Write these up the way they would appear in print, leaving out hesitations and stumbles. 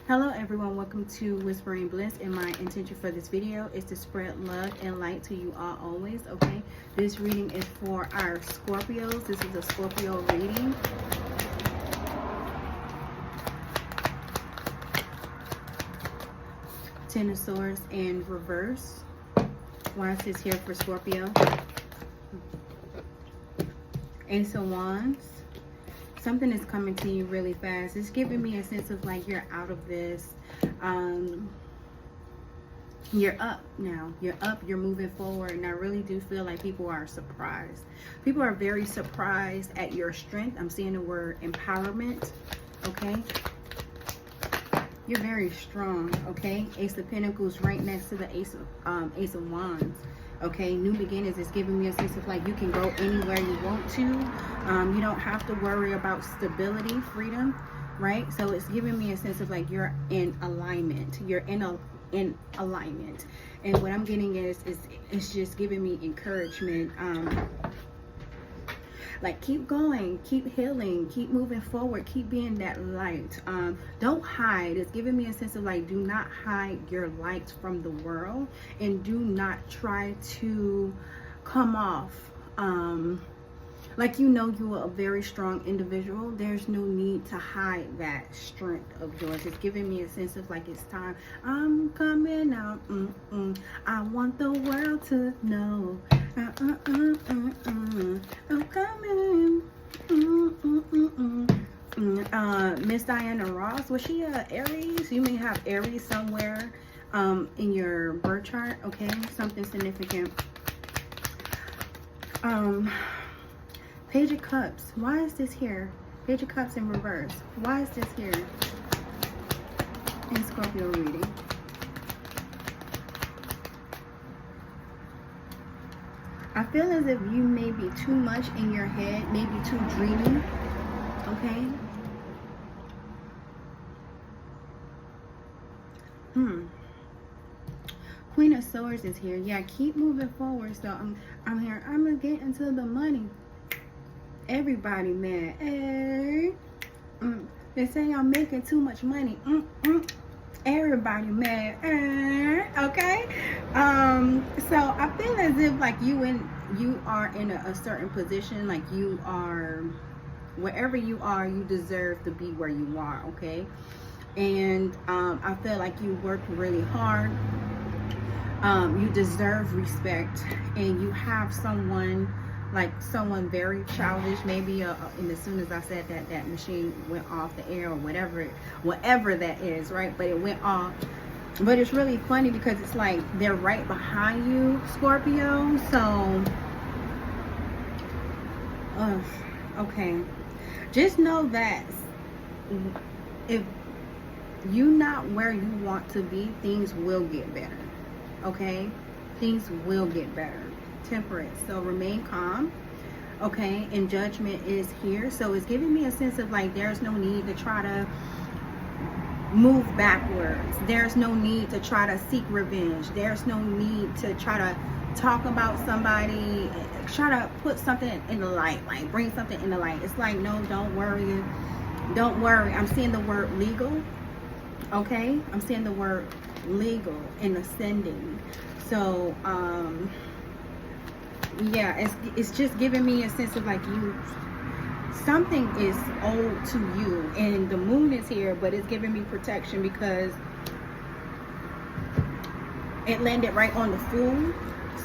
Hello everyone, welcome to Whispering Bliss, and my intention for this video is to spread love and light to you all always, okay? This reading is for our Scorpios. This is a Scorpio reading. Ten of Swords in reverse. Why is this here for Scorpio? Ace of Wands. Something is coming to you really fast. It's giving me a sense of like you're out of this. You're up now. You're up. You're moving forward. And I really do feel like people are surprised. People are very surprised at your strength. I'm seeing the word empowerment. Okay. You're very strong. Okay. Ace of Pentacles right next to the Ace of Wands. Okay, new beginnings is giving me a sense of like you can go anywhere you want to. You don't have to worry about stability, freedom, right? So it's giving me a sense of like you're in alignment. You're in alignment. And what I'm getting is it's just giving me encouragement. Like keep going, keep healing, keep moving forward, keep being that light. Don't hide. It's giving me a sense of like do not hide your light from the world, and do not try to come off like you know you are a very strong individual. There's no need to hide that strength of yours. It's giving me a sense of like it's time. I'm coming out. I want the world to know. I'm coming. Miss Diana Ross, was she a Aries? You may have Aries somewhere in your birth chart. Okay, something significant. Page of Cups. Why is this here? Page of Cups in reverse. Why is this here in Scorpio reading? I feel as if you may be too much in your head, maybe too dreamy. Okay. Queen of Swords is here. Yeah, keep moving forward. So I'm here. I'm gonna get into the money. Everybody mad. Hey. They say I'm making too much money. Everybody mad. Okay. So I feel as if like you are in a certain position, like you are wherever you are, you deserve to be where you are. Okay. And I feel like you work really hard. You deserve respect, and you have someone someone very childish, maybe and as soon as I said that machine went off the air or whatever that is, right? But it went off. But it's really funny because it's like they're right behind you, Scorpio. So okay, just know that if you're not where you want to be, things will get better. Okay, things will get better. Temperance, so remain calm. Okay, and Judgment is here, so it's giving me a sense of like there's no need to try to move backwards. There's no need to try to seek revenge. There's no need to try to talk about somebody, try to put something in the light, like bring something in the light. It's like, no, don't worry. I'm seeing the word legal. Okay, I'm seeing the word legal and ascending. So yeah, it's just giving me a sense of like something is owed to you, and the moon is here, but it's giving me protection because it landed right on the Fool.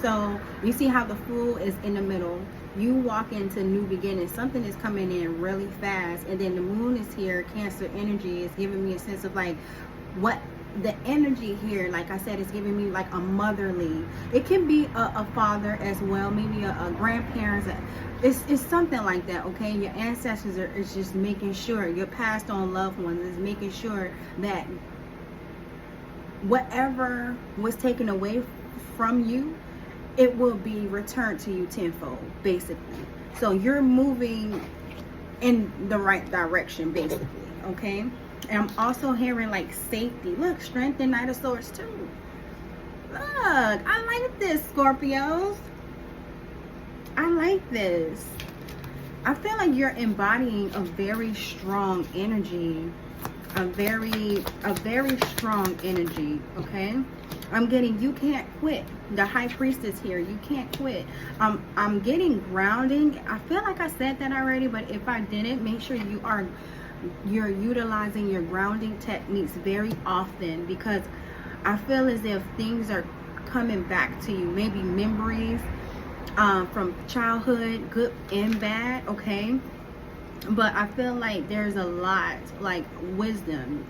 So you see how the Fool is in the middle. You walk into new beginnings. Something is coming in really fast, and then the moon is here. Cancer energy is giving me a sense of like what the energy here, like I said, is giving me like a motherly. It can be a father as well, maybe a grandparents. It's something like that. Okay, your ancestors is just making sure, your passed on loved ones is making sure that whatever was taken away from you, it will be returned to you tenfold, basically. So you're moving in the right direction, basically. Okay. And I'm also hearing like safety. Look, Strength and Knight of Swords too. Look, I like this, Scorpios. I like this. I feel like you're embodying a very strong energy a very strong energy, okay? I'm getting you can't quit. The high priestess here, you can't quit. I'm getting grounding. I feel like I said that already, but if I didn't, make sure you're utilizing your grounding techniques very often, because I feel as if things are coming back to you, maybe memories from childhood, good and bad, okay? But I feel like there's a lot, like wisdom,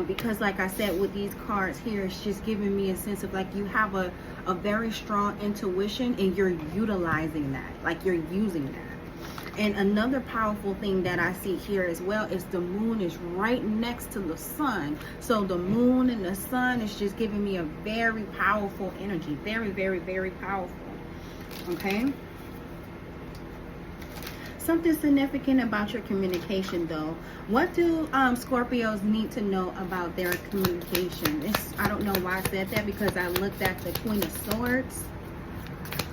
because like I said, with these cards here, it's just giving me a sense of like you have a very strong intuition and you're utilizing that, like you're using that. And another powerful thing that I see here as well is the moon is right next to the sun. So the moon and the sun is just giving me a very powerful energy. Very, very, very powerful. Okay? Something significant about your communication, though. What do Scorpios need to know about their communication? I don't know why I said that, because I looked at the Queen of Swords.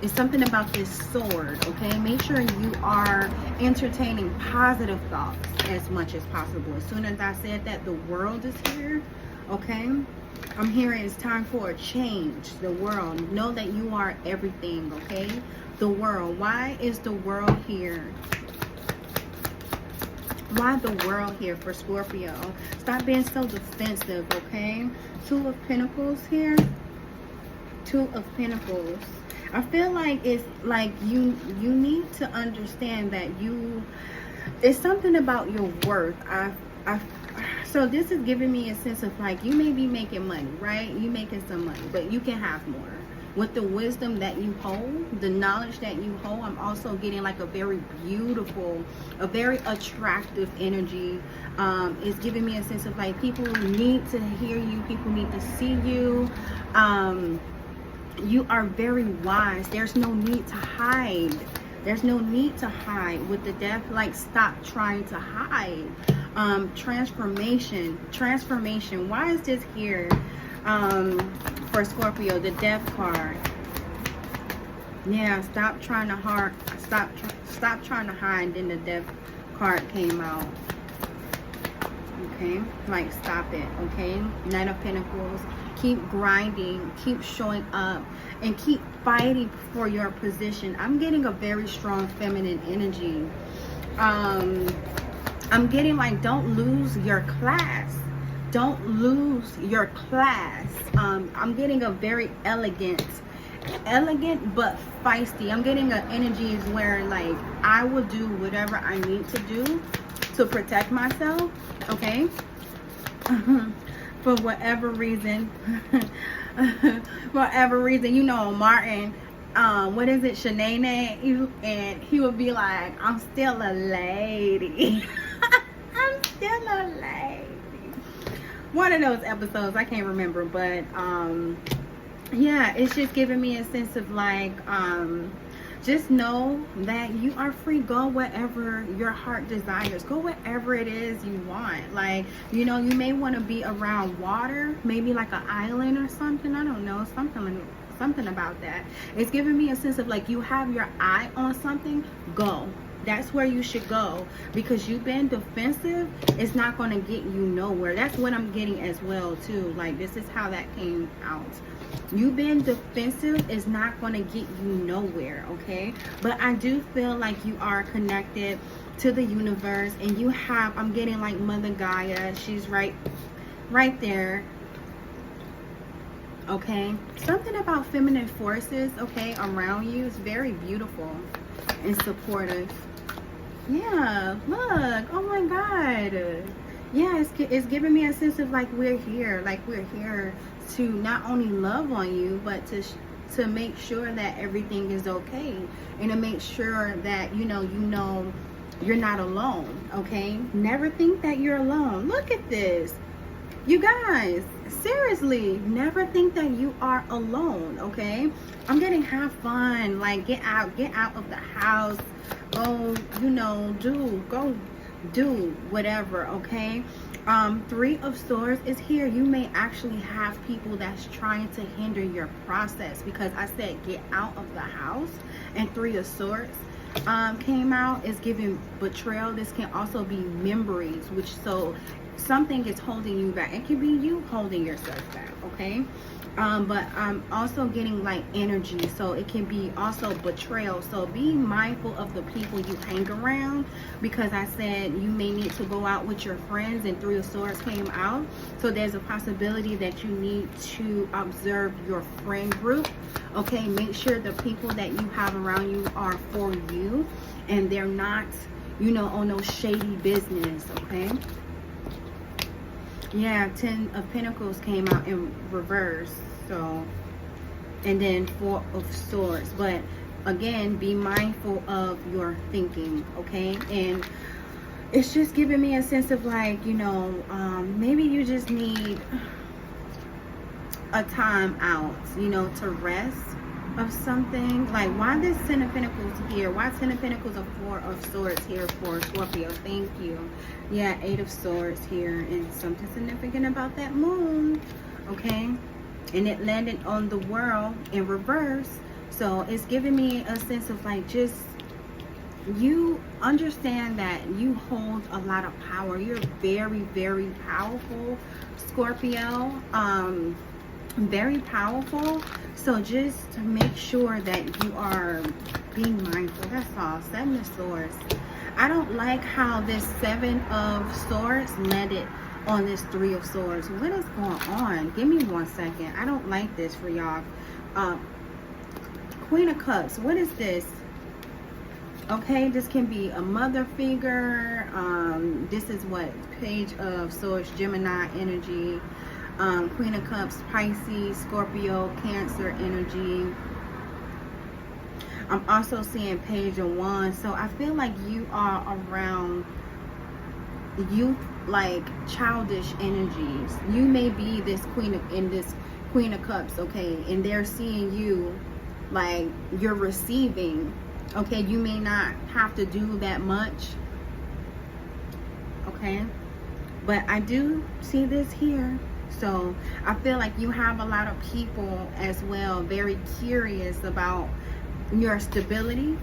It's something about this sword, okay? Make sure you are entertaining positive thoughts as much as possible. As soon as I said that, the world is here, okay? I'm hearing it's time for a change. The world. Know that you are everything, okay? The world. Why is the world here? Why the world here for Scorpio? Stop being so defensive, okay? Two of Pentacles here. Two of Pentacles. I feel like it's like you need to understand that it's something about your worth. So this is giving me a sense of like you may be making money, right? You making some money, but you can have more. With the wisdom that you hold, the knowledge that you hold, I'm also getting like a very beautiful, a very attractive energy. It's giving me a sense of like people need to hear you, people need to see you. You are very wise. There's no need to hide. There's no need to hide with the death. Like, stop trying to hide. Transformation. Why is this here for Scorpio? The death card. Yeah, stop trying to hide. Stop trying to hide. Then the death card came out. Okay, like stop it. Okay, Knight of Pentacles. Keep grinding, keep showing up, and keep fighting for your position. I'm getting a very strong feminine energy. I'm getting like, don't lose your class. Don't lose your class. I'm getting a very elegant but feisty. I'm getting an energy where like I will do whatever I need to do to protect myself. Okay. For whatever reason, you know, Martin, what is it, Shanae? And he would be like, I'm still a lady. I'm still a lady. One of those episodes, I can't remember, but yeah, it's just giving me a sense of like, just know that you are free. Go wherever your heart desires. Go wherever it is you want. Like, you know, you may want to be around water, maybe like an island or something. I don't know, something about that. It's giving me a sense of like you have your eye on something. Go. That's where you should go, because you've been defensive. It's not going to get you nowhere. That's what I'm getting as well too. Like, this is how that came out. You've been defensive is not going to get you nowhere, okay? But I do feel like you are connected to the universe, and you have, I'm getting like Mother Gaia. She's right there, okay? Something about feminine forces, okay, around you is very beautiful and supportive. Yeah, look, oh my God. Yeah, it's giving me a sense of like we're here to not only love on you, but to make sure that everything is okay, and to make sure that you know you're not alone, okay? Never think that you're alone. Look at this, you guys, seriously, never think that you are alone, okay? I'm getting have fun, like get out of the house, go, do whatever, okay? 3 of Swords is here. You may actually have people that's trying to hinder your process, because I said get out of the house, and 3 of Swords came out. Is giving betrayal. This can also be memories, which so something is holding you back. It could be you holding yourself back, okay? But I'm also getting like energy, so it can be also betrayal. So be mindful of the people you hang around, because I said you may need to go out with your friends, and Three of Swords came out. So there's a possibility that you need to observe your friend group, okay? Make sure the people that you have around you are for you, and they're not, you know, on no shady business, okay? Yeah, 10 of Pentacles came out in reverse. So, and then 4 of Swords. But again, be mindful of your thinking, okay? And it's just giving me a sense of like, you know, maybe you just need a time out, you know, to rest of something. Like, why this 10 of Pentacles here? Why 10 of Pentacles or 4 of Swords here for Scorpio? Thank you. Yeah, 8 of Swords here, and something significant about that moon, okay? And it landed on the World in reverse. So it's giving me a sense of like, just, you understand that you hold a lot of power. You're very, very powerful, Scorpio. Very powerful. So just make sure that you are being mindful. That's all. 7 of Swords. I don't like how this 7 of Swords landed on this 3 of Swords. What is going on? Give me 1 second. I don't like this for y'all. Queen of Cups. What is this? Okay, this can be a mother figure. This is what? Page of Swords, Gemini energy. Queen of Cups, Pisces, Scorpio, Cancer energy. I'm also seeing Page of Wands. So I feel like you are around youth, like childish energies. You may be this Queen of Cups, okay, and they're seeing you like you're receiving, okay? You may not have to do that much, okay? But I do see this here. So I feel like you have a lot of people as well very curious about your stability.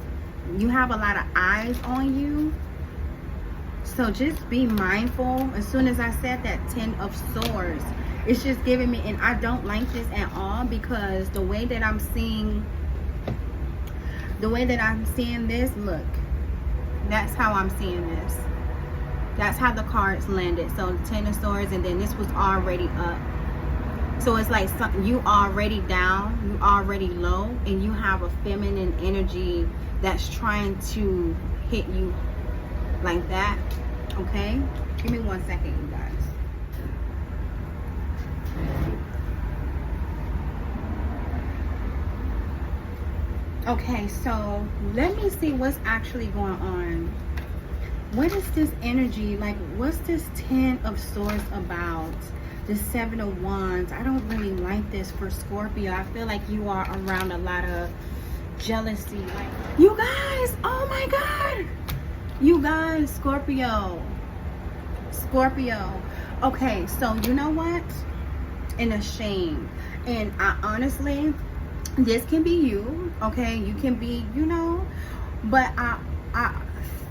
You have a lot of eyes on you. So just be mindful. As soon as I said that 10 of Swords, it's just giving me, and I don't like this at all, because the way that I'm seeing this, look, that's how I'm seeing this. That's how the cards landed. So 10 of Swords, and then this was already up. So it's like you already down, you already low, and you have a feminine energy that's trying to hit you like that, okay? Give me 1 second, you guys. Okay, so let me see what's actually going on. What is this energy? Like, what's this 10 of Swords about? The 7 of Wands. I don't really like this for Scorpio. I feel like you are around a lot of jealousy. Like, you guys, oh my God. You guys, Scorpio. Okay, so you know what? And a shame. And I honestly, this can be you, okay? You can be, you know, but I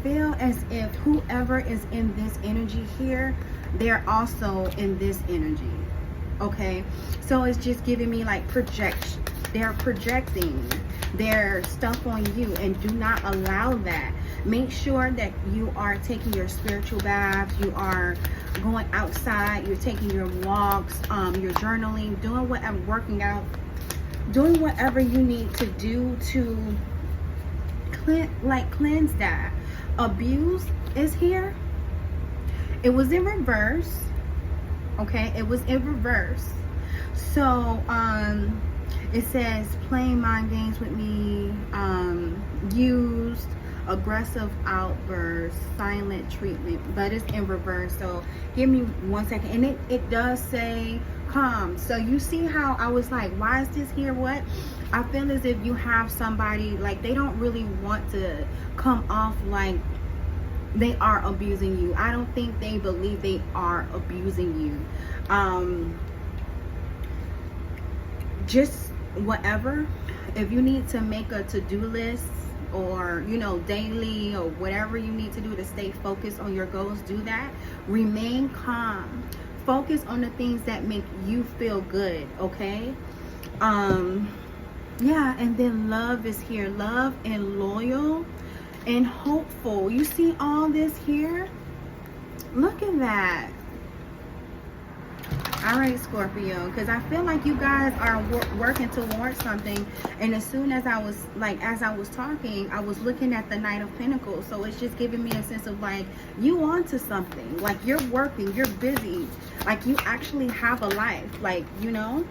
feel as if whoever is in this energy here, they're also in this energy, okay? So it's just giving me like projection. They're projecting their stuff on you, and do not allow that. Make sure that you are taking your spiritual baths, you are going outside, you're taking your walks, you're journaling, doing whatever, working out, doing whatever you need to do to cleanse that. Abuse is here. It was in reverse, okay? It was in reverse. So it says playing mind games with me, used, aggressive outbursts, silent treatment, but it's in reverse. So give me 1 second. And it does say calm. So you see how I was like, why is this here? What? I feel as if you have somebody, like, they don't really want to come off like they are abusing you. I don't think they believe they are abusing you. Just whatever. If you need to make a to-do list, or, you know, daily, or whatever you need to do to stay focused on your goals, do that. Remain calm. Focus on the things that make you feel good, okay? Yeah, and then love is here. Love and loyal and hopeful. You see all this here? Look at that. All right, Scorpio, because I feel like you guys are working towards something, and as soon as I was talking, I was looking at the Knight of Pentacles. So it's just giving me a sense of like, you onto something, like you're working, you're busy, like you actually have a life, like, you know.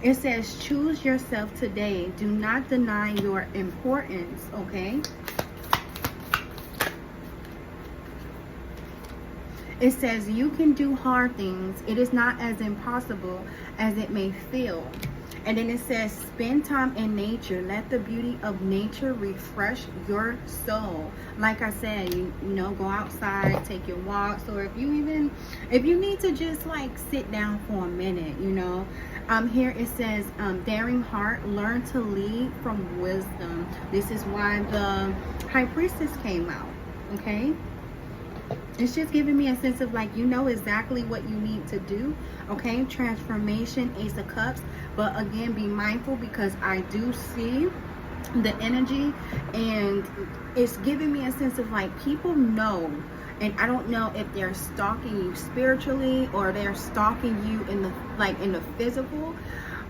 It says, choose yourself today. Do not deny your importance, okay? It says, you can do hard things. It is not as impossible as it may feel. And then it says, spend time in nature. Let the beauty of nature refresh your soul. Like I said, you know, go outside, take your walks, or if you need to just like sit down for a minute, you know. Here it says, daring heart, learn to lead from wisdom. This is why the High Priestess came out, okay? It's just giving me a sense of like, you know exactly what you need to do, okay? Transformation, Ace of Cups. But again, be mindful, because I do see the energy, and it's giving me a sense of like, people know, and I don't know if they're stalking you spiritually or they're stalking you in the physical.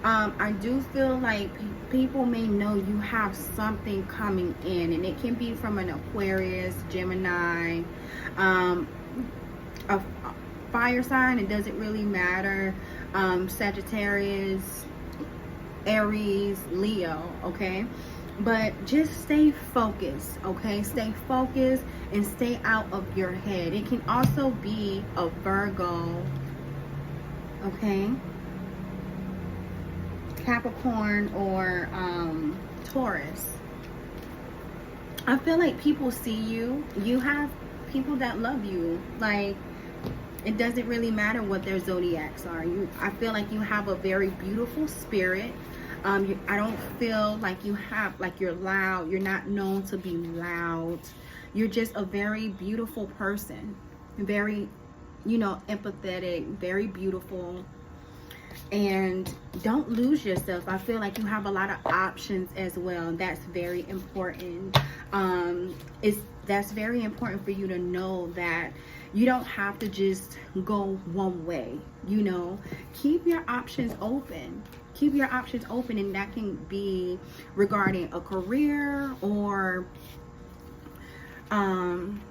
I do feel like people may know you have something coming in, and it can be from an Aquarius, Gemini, a fire sign. It doesn't really matter. Sagittarius, Aries, Leo, okay? But just stay focused, okay? Stay focused and stay out of your head. It can also be a Virgo, okay? Capricorn, or Taurus. I feel like people see you. You have people that love you. Like, it doesn't really matter what their zodiacs are. I feel like you have a very beautiful spirit. I don't feel like you're loud. You're not known to be loud. You're just a very beautiful person. Very, you know, empathetic, very beautiful. And don't lose yourself. I feel like you have a lot of options as well. That's very important. That's very important for you to know that you don't have to just go one way, you know. Keep your options open. Keep your options open, and that can be regarding a career or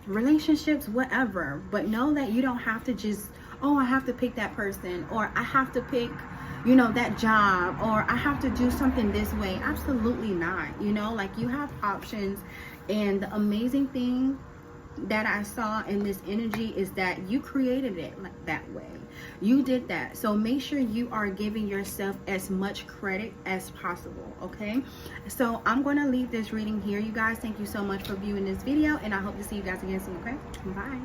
relationships, whatever. But know that you don't have to just, oh, I have to pick that person, or I have to pick, you know, that job, or I have to do something this way. Absolutely not. You know, like, you have options. And the amazing thing that I saw in this energy is that you created it like that way. You did that. So make sure you are giving yourself as much credit as possible, okay? So I'm going to leave this reading here, you guys. Thank you so much for viewing this video, and I hope to see you guys again soon, okay? Bye.